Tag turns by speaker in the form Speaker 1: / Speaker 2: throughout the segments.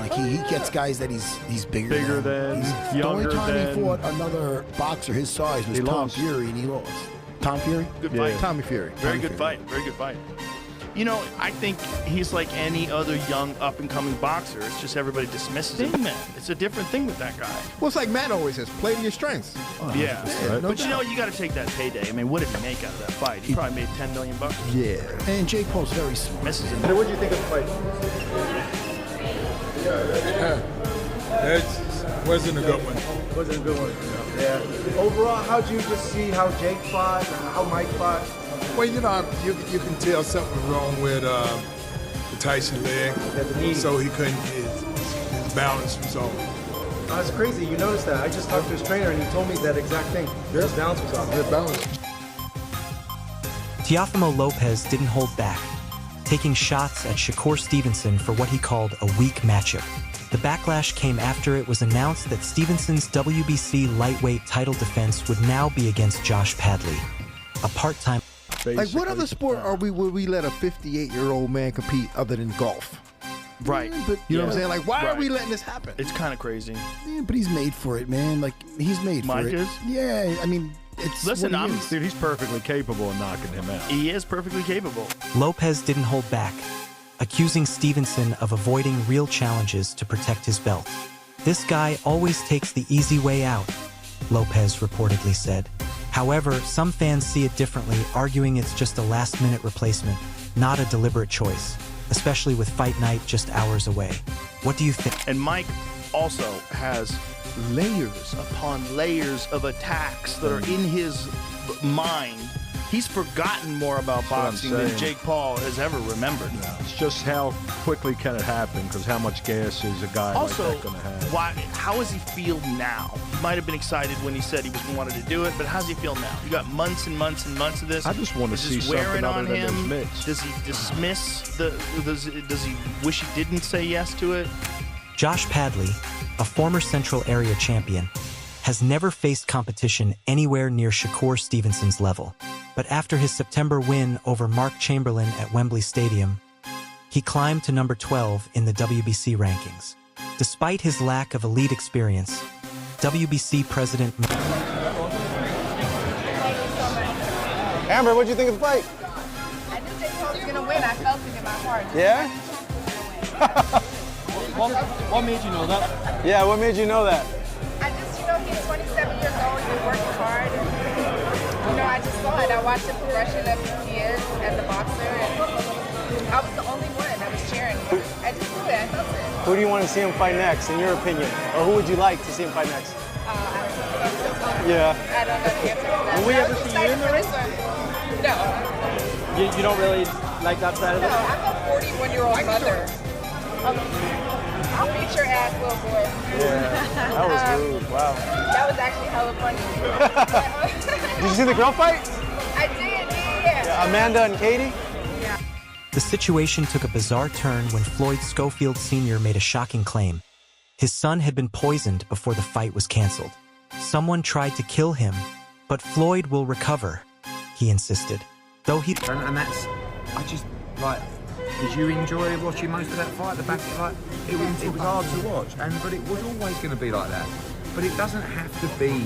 Speaker 1: Like he gets guys that he's bigger than. The only time he fought another boxer his size was Tom Fury, and he lost. Tom Fury?
Speaker 2: Good fight.
Speaker 1: Tommy Fury.
Speaker 2: Very good fight. Very good fight. You know, I think he's like any other young, up-and-coming boxer. It's just everybody dismisses him. It's a different thing with that guy.
Speaker 3: Well, it's like Matt always says, play to your strengths.
Speaker 2: Yeah.
Speaker 1: No
Speaker 2: But
Speaker 1: doubt.
Speaker 2: you know, you got to take that payday. I mean, what did he make out of that fight? He probably made $10 million.
Speaker 1: Yeah. And Jake Paul's very smart.
Speaker 2: Misses him.
Speaker 4: What do you think of the fight?
Speaker 5: It wasn't a good one.
Speaker 4: Wasn't a good one. Yeah. Overall, how'd you just see how Jake fought and how Mike fought?
Speaker 5: Well, you know, you can tell something was wrong with the Tyson leg, so he couldn't get his balance was off.
Speaker 4: That's crazy. You noticed that. I just talked to his trainer and he told me that exact thing. His balance was off.
Speaker 5: Good balance.
Speaker 6: Teofimo Lopez didn't hold back, taking shots at Shakur Stevenson for what he called a weak matchup. The backlash came after it was announced that Stevenson's WBC lightweight title defense would now be against Josh Padley, a part-time.
Speaker 3: Like, what other sport would we let a 58-year-old man compete other than golf?
Speaker 2: Right.
Speaker 1: But,
Speaker 3: You know what I'm saying? Like, why are we letting this happen?
Speaker 2: It's kind of crazy.
Speaker 1: Yeah, but he's made for it, man. Like, he's made
Speaker 2: Mike
Speaker 1: for it.
Speaker 2: is?
Speaker 1: Yeah, I mean, it's
Speaker 2: Listen,
Speaker 1: what he is.
Speaker 7: Dude, he's perfectly capable of knocking him out.
Speaker 2: He is perfectly capable.
Speaker 6: Lopez didn't hold back, accusing Stevenson of avoiding real challenges to protect his belt. "This guy always takes the easy way out," Lopez reportedly said. However, some fans see it differently, arguing it's just a last-minute replacement, not a deliberate choice, especially with fight night just hours away. What do you think?
Speaker 2: And Mike also has layers upon layers of attacks that are in his mind. He's forgotten more about boxing than
Speaker 7: saying.
Speaker 2: Jake Paul has ever remembered.
Speaker 7: It's just how quickly can it happen, because how much gas is a guy
Speaker 2: Also,
Speaker 7: like that going to have?
Speaker 2: how does he feel now? He might have been excited when he said he wanted to do it, but how does he feel now? You got months and months and months of this.
Speaker 7: I just want to
Speaker 2: Is
Speaker 7: see
Speaker 2: this
Speaker 7: something
Speaker 2: wearing
Speaker 7: other
Speaker 2: on
Speaker 7: than
Speaker 2: him?
Speaker 7: those mitts.
Speaker 2: Does he dismiss does he wish he didn't say yes to it?
Speaker 6: Josh Padley, a former Central Area champion, has never faced competition anywhere near Shakur Stevenson's level. But after his September win over Mark Chamberlain at Wembley Stadium, he climbed to number 12 in the WBC rankings. Despite his lack of elite experience, WBC President
Speaker 4: Amber, what'd you think of the fight?
Speaker 8: I knew Jake Paul was going to win. I felt it in my heart.
Speaker 4: Yeah?
Speaker 9: What made you know that?
Speaker 4: Yeah, what made you know that?
Speaker 8: I just, he's 27 years old. He's working hard. And, I just saw it. I watched the progression of who he is as a boxer. And I was the only one that was cheering. I just knew it. I felt it.
Speaker 4: Who do you want to see him fight next, in your opinion? Or who would you like to see him fight next?
Speaker 8: I don't know the answer to that.
Speaker 4: Yeah.
Speaker 8: I don't know the answer to that.
Speaker 9: Will we
Speaker 8: I
Speaker 9: ever
Speaker 8: was
Speaker 9: see you in the ring?
Speaker 8: No.
Speaker 9: You don't really like that side of
Speaker 8: No,
Speaker 9: it?
Speaker 8: I'm a 41-year-old mother. I'll beat your ass, little boy.
Speaker 4: Yeah, that was rude. Wow.
Speaker 8: That was actually hella funny.
Speaker 4: Did you see the girl fight?
Speaker 8: I did, yeah.
Speaker 4: Amanda and Katie?
Speaker 6: The situation took a bizarre turn when Floyd Schofield Sr. made a shocking claim. His son had been poisoned before the fight was canceled. Someone tried to kill him, but Floyd will recover, he insisted. Though he...
Speaker 10: And that's, I just, like, did you enjoy watching most of that fight? The back, like, it was hard to watch, but it was always going to be like that. But it doesn't have to be.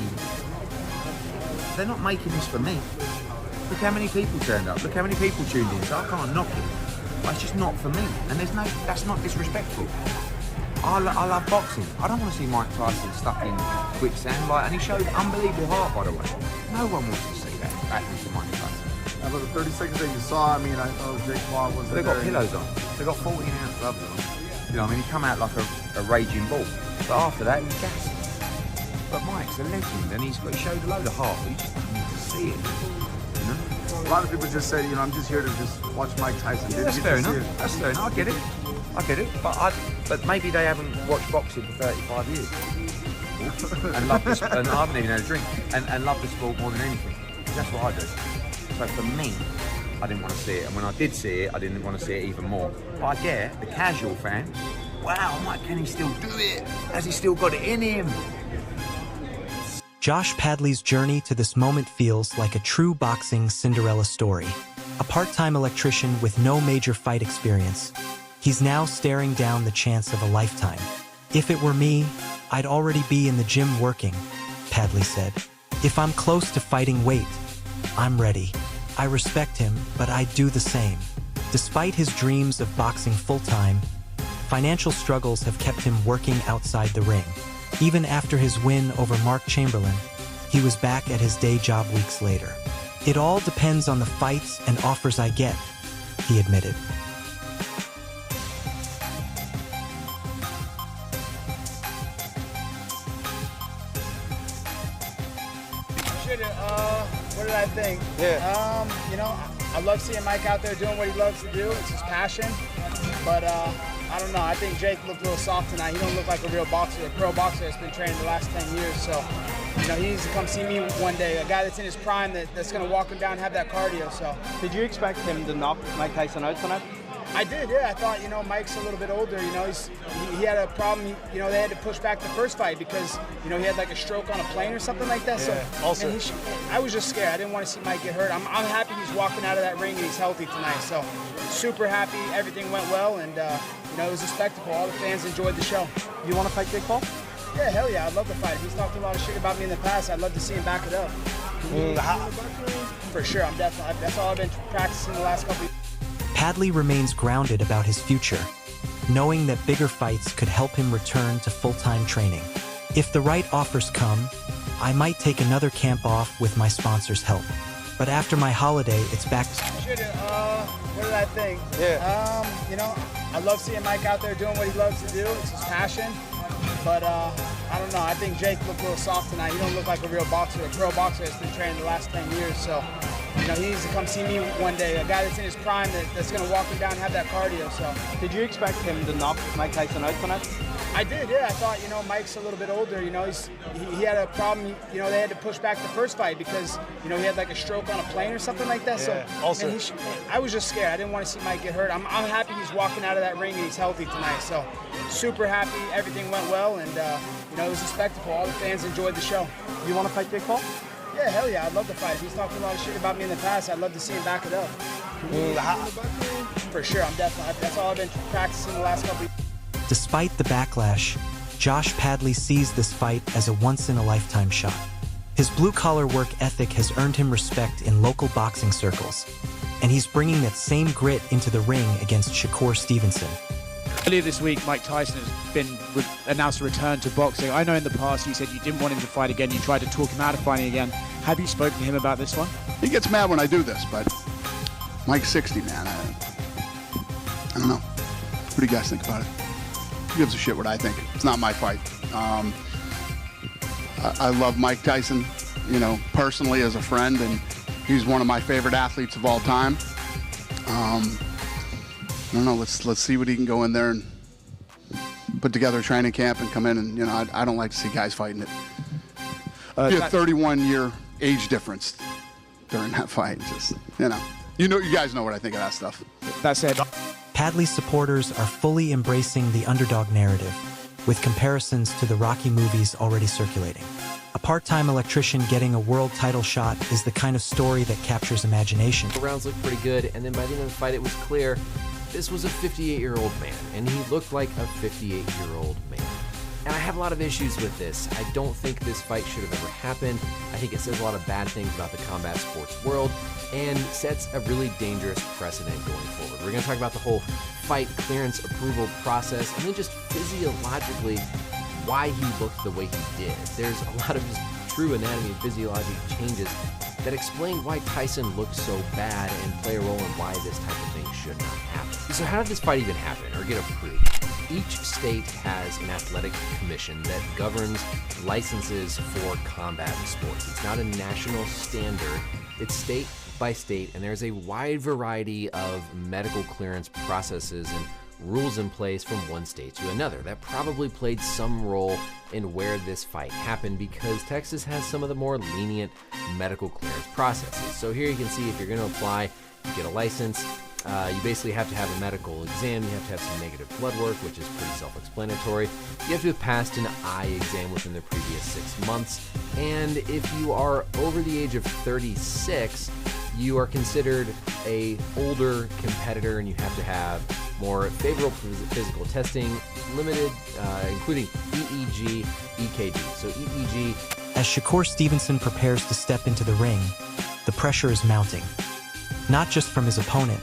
Speaker 10: They're not making this for me. Look how many people turned up. Look how many people tuned in. So I can't knock it. But it's just not for me. And that's not disrespectful. I love boxing. I don't want to see Mike Tyson stuck in quicksand. And he showed unbelievable heart, by the way. No one wants to see that happen to Mike Tyson.
Speaker 4: About the 30 seconds that you saw, I know Jake Paul was
Speaker 10: They got pillows on. They got 14-ounce gloves on. He come out like a raging bull. But after that, he gassed. But Mike's a legend, and he showed a load of heart, but you just don't need to see it.
Speaker 4: A lot of people just said, I'm just here to just watch Mike Tyson.
Speaker 10: Yeah, that's fair enough. That's fair enough. I get it. But maybe they haven't watched boxing for 35 years. and I haven't even had a drink. And love the sport more than anything. That's what I do. So for me, I didn't want to see it. And when I did see it, I didn't want to see it even more. But I get the casual fan. Wow, Mike, can he still do it? Has he still got it in him?
Speaker 6: Josh Padley's journey to this moment feels like a true boxing Cinderella story. A part-time electrician with no major fight experience, He's now staring down the chance of a lifetime. If it were me, I'd already be in the gym working, Padley said. If I'm close to fighting weight, I'm ready. I respect him, but I'd do the same. Despite his dreams of boxing full-time, financial struggles have kept him working outside the ring. Even after his win over Mark Chamberlain, he was back at his day job weeks later. It all depends on the fights and offers I get, he admitted.
Speaker 4: What did I think?
Speaker 9: Yeah.
Speaker 4: You know, I love seeing Mike out there doing what he loves to do. It's his passion. But I don't know. I think Jake looked a little soft tonight. He don't look like a real boxer, a pro boxer that's been training the last 10 years. So, you know, he needs to come see me one day. A guy that's in his prime that's going to walk him down and have that cardio. So,
Speaker 9: Did you expect him to knock Mike Tyson out tonight?
Speaker 4: I did, yeah. I thought, you know, Mike's a little bit older. You know, he had a problem. You know, they had to push back the first fight because, you know, he had like a stroke on a plane or something like that.
Speaker 9: Yeah,
Speaker 4: so,
Speaker 9: also.
Speaker 4: and I was just scared. I didn't want to see Mike get hurt. I'm happy he's walking out of that ring and he's healthy tonight. So, super happy. Everything went well, and you know, it was a spectacle. All the fans enjoyed the show.
Speaker 9: You want to fight Jake Paul?
Speaker 4: Yeah, hell yeah. I'd love to fight him. He's talked a lot of shit about me in the past. I'd love to see him back it up. For sure. That's all I've been practicing the last couple of years.
Speaker 6: Padley remains grounded about his future, knowing that bigger fights could help him return to full-time training. If the right offers come, I might take another camp off with my sponsor's help. But after my holiday, it's back to...
Speaker 4: What did I think?
Speaker 9: Yeah.
Speaker 4: You know, I love seeing Mike out there doing what he loves to do. It's his passion. But I don't know. I think Jake looked a little soft tonight. He don't look like a real boxer, a pro boxer that's been training the last 10 years. So, you know, he needs to come see me one day. A guy that's in his prime that's going to walk him down and have that cardio. So,
Speaker 9: Did you expect him to knock Mike Tyson out tonight?
Speaker 4: I did, yeah. I thought, you know, Mike's a little bit older. You know, he had a problem. You know, they had to push back the first fight because, you know, he had like a stroke on a plane or something like that.
Speaker 9: Yeah,
Speaker 4: so,
Speaker 9: also.
Speaker 4: and I was just scared. I didn't want to see Mike get hurt. I'm happy he's walking out of that ring and he's healthy tonight. So, super happy. Everything went well, and you know, it was a spectacle. All the fans enjoyed the show.
Speaker 9: You want to fight Jake Paul?
Speaker 4: Yeah, hell yeah. I'd love to fight him. He's talked a lot of shit about me in the past. I'd love to see him back it up. For sure. That's all I've been practicing the last couple of years.
Speaker 6: Despite the backlash, Josh Padley sees this fight as a once-in-a-lifetime shot. His blue-collar work ethic has earned him respect in local boxing circles, and he's bringing that same grit into the ring against Shakur Stevenson.
Speaker 11: Earlier this week, Mike Tyson has been announced to return to boxing. I know in the past you said you didn't want him to fight again. You tried to talk him out of fighting again. Have you spoken to him about this one?
Speaker 12: He gets mad when I do this, but Mike's 60, man. I don't know. What do you guys think about it? Who gives a shit what I think? It's not my fight. I love Mike Tyson, you know, personally as a friend, and he's one of my favorite athletes of all time. I don't know, let's see what he can go in there and put together a training camp and come in, and, you know, I don't like to see guys fighting it. Be a 31-year age difference during that fight. Just, you guys know what I think of that stuff.
Speaker 11: That said,
Speaker 6: Padley's supporters are fully embracing the underdog narrative, with comparisons to the Rocky movies already circulating. A part-time electrician getting a world title shot is the kind of story that captures imagination.
Speaker 13: The rounds looked pretty good, and then by the end of the fight, it was clear this was a 58-year-old man, and he looked like a 58-year-old man. And I have a lot of issues with this. I don't think this fight should have ever happened. I think it says a lot of bad things about the combat sports world and sets a really dangerous precedent going forward. We're going to talk about the whole fight clearance approval process and then just physiologically why he looked the way he did. There's a lot of just true anatomy and physiologic changes that explain why Tyson looked so bad and play a role in why this type of thing should not happen. So how did this fight even happen or get approved? Each state has an athletic commission that governs licenses for combat sports. It's not a national standard. It's state by state, and there's a wide variety of medical clearance processes and rules in place from one state to another. That probably played some role in where this fight happened because Texas has some of the more lenient medical clearance processes. So here you can see if you're going to apply, you get a license, you basically have to have a medical exam, you have to have some negative blood work, which is pretty self-explanatory. You have to have passed an eye exam within the previous 6 months, and if you are over the age of 36, you are considered a older competitor and you have to have more favorable physical testing, limited, including EEG, EKG. So EEG.
Speaker 6: As Shakur Stevenson prepares to step into the ring, the pressure is mounting. Not just from his opponent,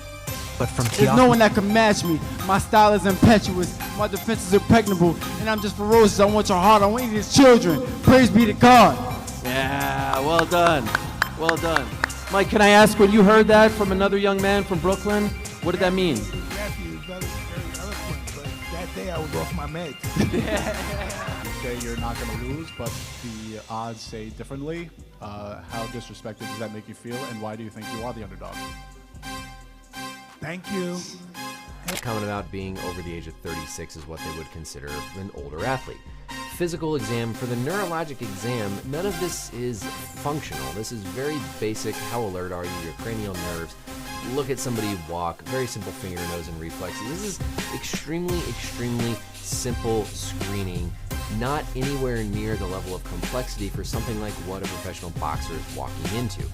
Speaker 6: but from
Speaker 14: There's no one that can match me. My style is impetuous, my defense is impregnable, and I'm just ferocious. I want your heart, I want you as children. Praise be to God.
Speaker 15: Yeah, well done. Well done. Mike, can I ask, when you heard that from another young man from Brooklyn, what did that mean?
Speaker 5: Matthew is very eloquent, but that day I was off my meds.
Speaker 16: You say you're not going to lose, but the odds say differently. How disrespected does that make you feel, and why do you think you are the underdog?
Speaker 5: Thank you.
Speaker 13: Comment about being over the age of 36 is what they would consider an older athlete. Physical exam, for the neurologic exam, none of this is functional. This is very basic. How alert are you? Your cranial nerves. Look at somebody walk. Very simple finger, nose, and reflexes. This is extremely, extremely simple screening. Not anywhere near the level of complexity for something like what a professional boxer is walking into.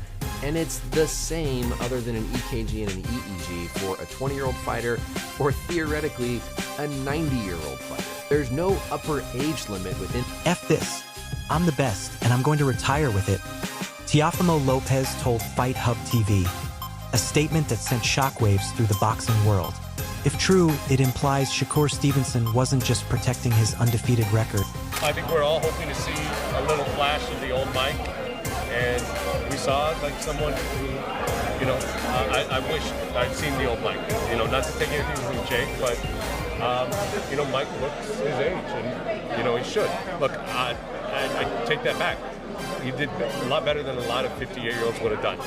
Speaker 13: And it's the same, other than an EKG and an EEG, for a 20-year-old fighter or theoretically a 90-year-old fighter. There's no upper age limit within.
Speaker 6: F this. I'm the best, and I'm going to retire with it. Teofimo Lopez told Fight Hub TV, a statement that sent shockwaves through the boxing world. If true, it implies Shakur Stevenson wasn't just protecting his undefeated record.
Speaker 17: I think we're all hoping to see a little flash of the old Mike, and we saw like someone who, you know, I wish I'd seen the old Mike. You know, not to take anything from Jake, but you know, Mike looks his age, and you know, he should. Look, I take that back. He did a lot better than a lot of 58-year-olds would have done.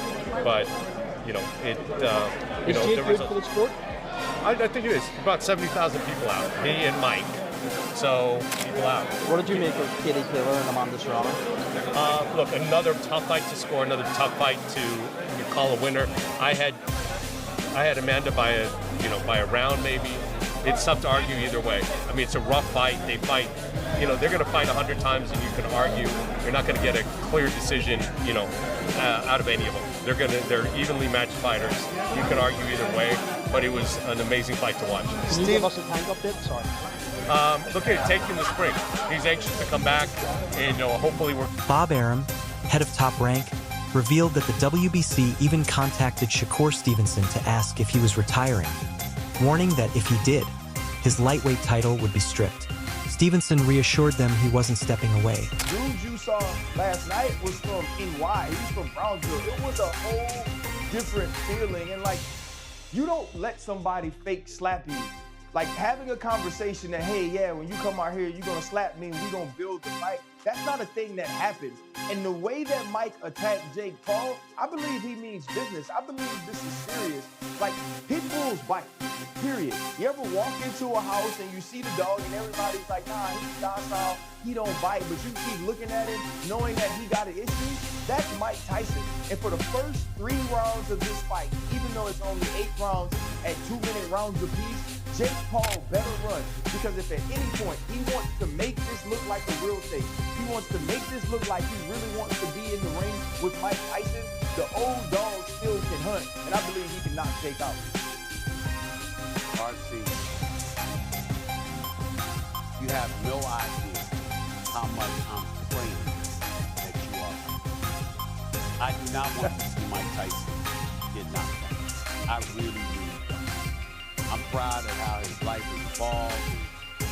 Speaker 17: But you know, you know,
Speaker 9: Jake good for the sport?
Speaker 17: I think it is. About 70,000 people out. Me and Mike. So, people out.
Speaker 9: What did you make of Katie Taylor and Amanda Serrano?
Speaker 17: Look, another tough fight to score, another tough fight to call a winner. I had Amanda by a round maybe. It's tough to argue either way. I mean, it's a rough fight. They fight, you know, they're going to fight 100 times, and you can argue. You're not going to get a clear decision, you know, out of any of them. They're evenly matched fighters. You can argue either way, but it was an amazing fight to watch.
Speaker 9: Can you give us a time update? Sorry.
Speaker 17: Look at Take in the spring. He's anxious to come back, and you know, hopefully we're.
Speaker 6: Bob Arum, head of Top Rank, revealed that the WBC even contacted Shakur Stevenson to ask if he was retiring, warning that if he did, his lightweight title would be stripped. Stevenson reassured them he wasn't stepping away.
Speaker 18: Dude you saw last night was from NY. He's from Brownsville. It was a whole different feeling. And like, you don't let somebody fake slap you. Like having a conversation that, hey, yeah, when you come out here, you're gonna slap me and we're gonna build the fight. That's not a thing that happens. And the way that Mike attacked Jake Paul, I believe he means business. I believe this is serious. Like, pit bulls bite, period. You ever walk into a house and you see the dog and everybody's like, nah, he's docile, he don't bite, but you keep looking at him knowing that he got an issue? That's Mike Tyson. And for the first 3 rounds of this fight, even though it's only 8 rounds at 2-minute rounds apiece, Jake Paul better run, because if at any point he wants to make this look like a real thing, he wants to make this look like he really wants to be in the ring with Mike Tyson, the old dog still can hunt, and I believe he can knock Jake out.
Speaker 19: RC, you have no idea how much I'm praying that you are. I do not want to see Mike Tyson get knocked out. I really don't. I'm proud of how his life has evolved,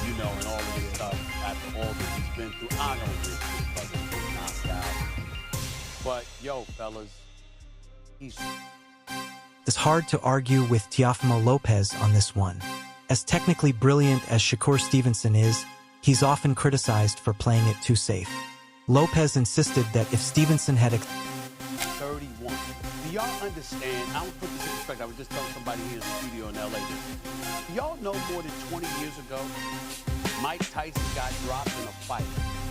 Speaker 19: you know, and all of this stuff after all that he's been through. I don't wish his brother get knocked out. But, yo, fellas,
Speaker 6: It's hard to argue with Teofimo Lopez on this one. As technically brilliant as Shakur Stevenson is, he's often criticized for playing it too safe. Lopez insisted that if Stevenson had
Speaker 19: 31. Do y'all understand? I don't put this in perspective. I was just telling somebody here in the studio in LA this. Do y'all know more than 20 years ago, Mike Tyson got dropped in a fight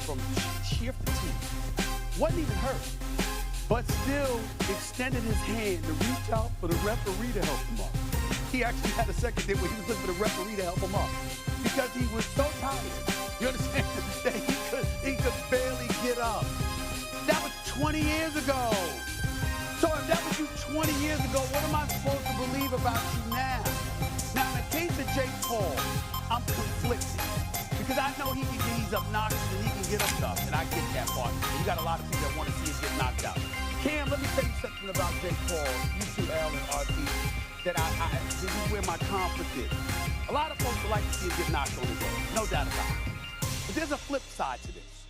Speaker 19: from sheer fatigue. Wasn't even hurt, but still extended his hand to reach out for the referee to help him up. He actually had a second there where he was looking for the referee to help him up because he was so tired. You understand? That he could barely get up. That was 20 years ago. So if that was you 20 years ago, what am I supposed to believe about you now? Now, in the case of Jake Paul, I'm conflicted. Because I know he's obnoxious and he can get up tough, and I get that part. And you got a lot of people that want to see him get knocked out. Cam, let me tell you something about Jake Paul, you two, Al and RT, that this is where my conflict is. A lot of folks would like to see him get knocked on his ass, no doubt about it. But there's a flip side to this.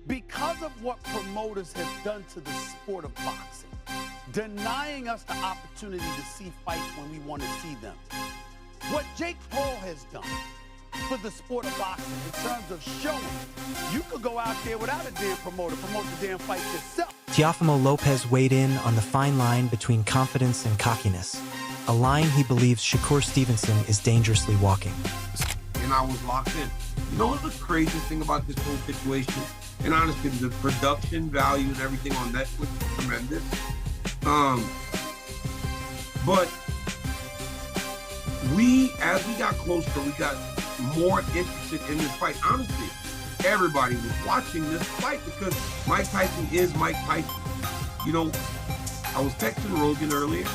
Speaker 19: Because of what promoters have done to the sport of boxing, denying us the opportunity to see fights when we want to see them. What Jake Paul has done for the sport of boxing in terms of showing you could go out there without a damn promoter, promote the damn fight yourself.
Speaker 6: Teofimo Lopez weighed in on the fine line between confidence and cockiness, a line he believes Shakur Stevenson is dangerously walking.
Speaker 20: And I was locked in. You know what's the craziest thing about this whole situation? And honestly, the production value and everything on Netflix is tremendous. But as we got closer, we got more interested in this fight. Honestly, everybody was watching this fight because Mike Tyson is Mike Tyson. You know, I was texting Rogan earlier,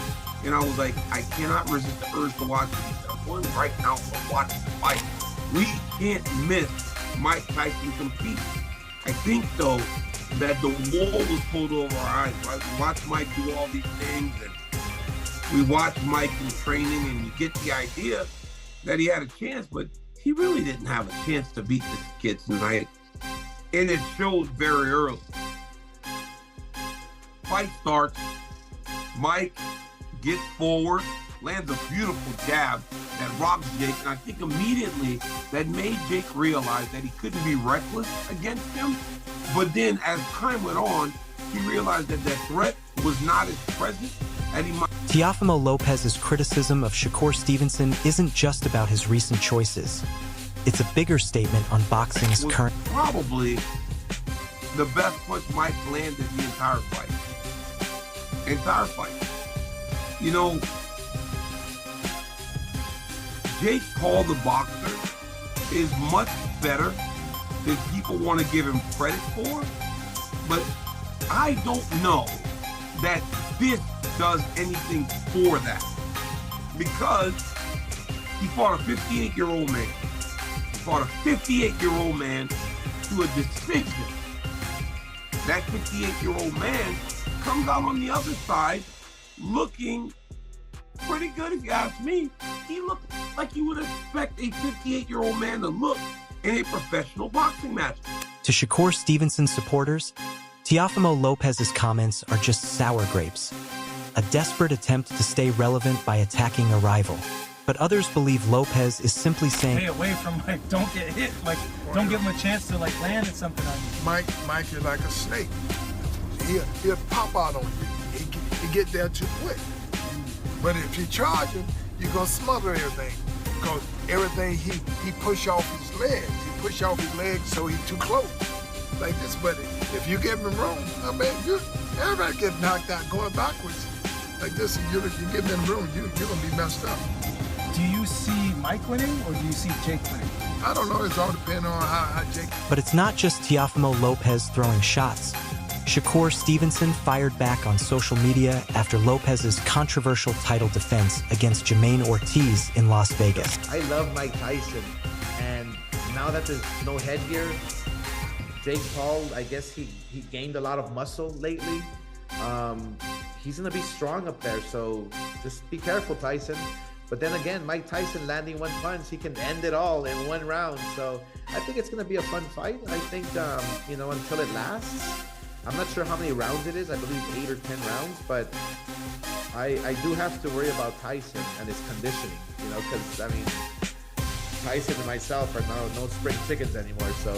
Speaker 20: and I was like, I cannot resist the urge to watch this. I'm going right now to watch the fight. We can't miss Mike Tyson compete. I think, though, that the wall was pulled over our eyes. Right? We watched Mike do all these things, and we watched Mike in training, and you get the idea that he had a chance, but he really didn't have a chance to beat this kid tonight. And it showed very early. Fight starts. Mike gets forward, lands a beautiful jab that robs Jake, and I think immediately that made Jake realize that he couldn't be reckless against him. But then as time went on, he realized that that threat was not as present as he might.
Speaker 6: Teofimo Lopez's criticism of Shakur Stevenson isn't just about his recent choices. It's a bigger statement on boxing's current...
Speaker 20: Probably the best punch Mike landed the entire fight. You know, Jake Paul, the boxer, is much better than people want to give him credit for, but I don't know that this does anything for that, because he fought a 58-year-old man. He fought a 58-year-old man to a decision. That 58-year-old man comes out on the other side looking pretty good, if you ask me. He looked like you would expect a 58-year-old man to look in a professional boxing match.
Speaker 6: To Shakur Stevenson's supporters, Teofimo Lopez's comments are just sour grapes, a desperate attempt to stay relevant by attacking a rival. But others believe Lopez is simply saying,
Speaker 21: stay away from Mike, don't get hit, like, don't give him a chance to like land at something on you.
Speaker 5: Mike is like a snake. He'll pop out on you. He get there too quick. But if you charge him, you're gonna smother everything. Because everything he push off his legs. He push off his legs so he's too close. Like this, but if you give him room, I mean, everybody get knocked out going backwards. Like this, and you give him room, you're gonna be messed up.
Speaker 21: Do you see Mike winning or do you see Jake winning?
Speaker 5: I don't know, it's all depending on how Jake...
Speaker 6: But it's not just Teofimo Lopez throwing shots. Shakur Stevenson fired back on social media after Lopez's controversial title defense against Jermaine Ortiz in Las Vegas.
Speaker 22: I love Mike Tyson, and now that there's no headgear, Jake Paul, I guess he gained a lot of muscle lately. He's gonna be strong up there, so just be careful, Tyson. But then again, Mike Tyson landing one punch, he can end it all in one round. So I think it's gonna be a fun fight. I think, you know, until it lasts. I'm not sure how many rounds it is. I believe 8 or 10 rounds, but I do have to worry about Tyson and his conditioning, you know, because, I mean, Tyson and myself are now no spring chickens anymore. So,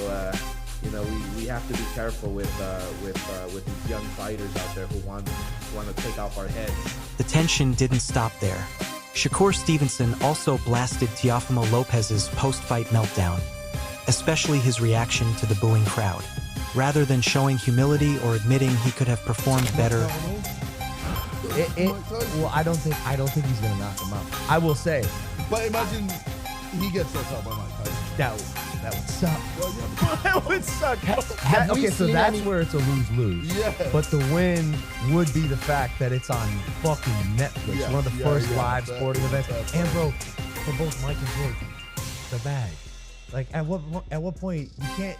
Speaker 22: you know, we have to be careful with these young fighters out there who want to take off our heads.
Speaker 6: The tension didn't stop there. Shakur Stevenson also blasted Teofimo Lopez's post-fight meltdown, especially his reaction to the booing crowd. Rather than showing humility or admitting he could have performed better.
Speaker 23: Well, I don't think he's gonna knock him out. I will say.
Speaker 3: But imagine he gets knocked out by Mike Tyson.
Speaker 23: That would suck.
Speaker 21: That would suck.
Speaker 23: Okay, so that's where it's a lose-lose.
Speaker 3: Yeah.
Speaker 23: But the win would be the fact that it's on fucking Netflix. One of the first live sporting events. And bro, for both Mike and Jake the bag. Like at what point you can't.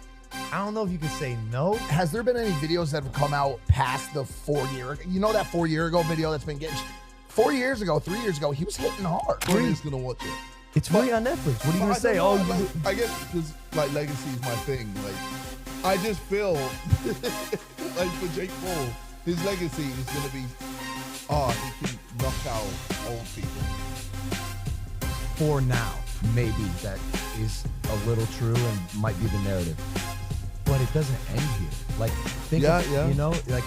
Speaker 23: I don't know if you could say no.
Speaker 1: Has there been any videos that have come out past the 4 year? You know that 4 year ago video that's been getting 4 years ago, 3 years ago, he was hitting hard.
Speaker 3: Nobody's gonna watch it.
Speaker 23: It's free on Netflix. What are you gonna say?
Speaker 3: Know, I guess because like legacy is my thing. Like I just feel like for Jake Paul, his legacy is gonna be, he can knock out old people.
Speaker 23: For now, maybe that is a little true and might be the narrative. But it doesn't end here. Like, think of, you know, like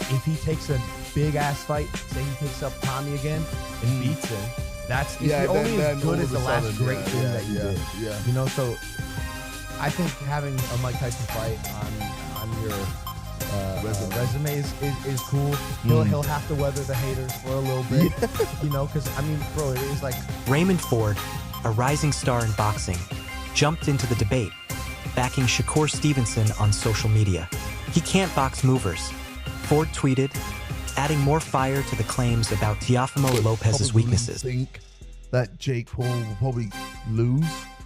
Speaker 23: if he takes a big ass fight, say he picks up Tommy again and beats him, that's only as good as the last great thing that you did.
Speaker 3: Yeah.
Speaker 23: You know, so I think having a Mike Tyson fight on your resume is cool. He'll have to weather the haters for a little bit, you know, because I mean, bro, it is like
Speaker 6: Raymond Ford, a rising star in boxing, jumped into the debate, backing Shakur Stevenson on social media. He can't box movers. Ford tweeted, adding more fire to the claims about Teofimo Lopez's weaknesses.
Speaker 3: Think that Jake Paul will probably lose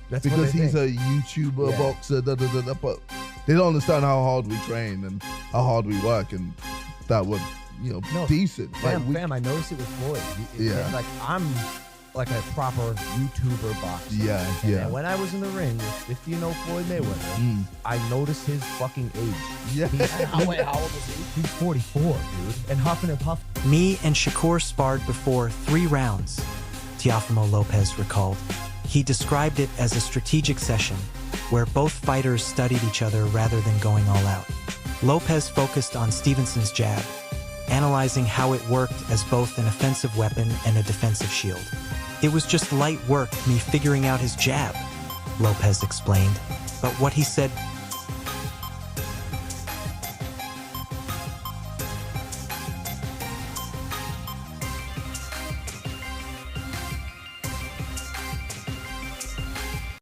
Speaker 3: because he's a YouTuber boxer, but they don't understand how hard we train and how hard we work, and that would, you know, decent.
Speaker 23: Fam, I noticed it with Floyd. Like I'm like a proper YouTuber boxer.
Speaker 3: Yeah.
Speaker 23: And when I was in the ring with 50-0 Floyd Mayweather, I noticed his fucking age.
Speaker 3: Yeah.
Speaker 23: How old was he? He's 44, dude. And huffing and puffing.
Speaker 6: Me and Shakur sparred before 3 rounds, Teofimo Lopez recalled. He described it as a strategic session where both fighters studied each other rather than going all out. Lopez focused on Stevenson's jab, analyzing how it worked as both an offensive weapon and a defensive shield. It was just light work, me figuring out his jab, Lopez explained. But what he said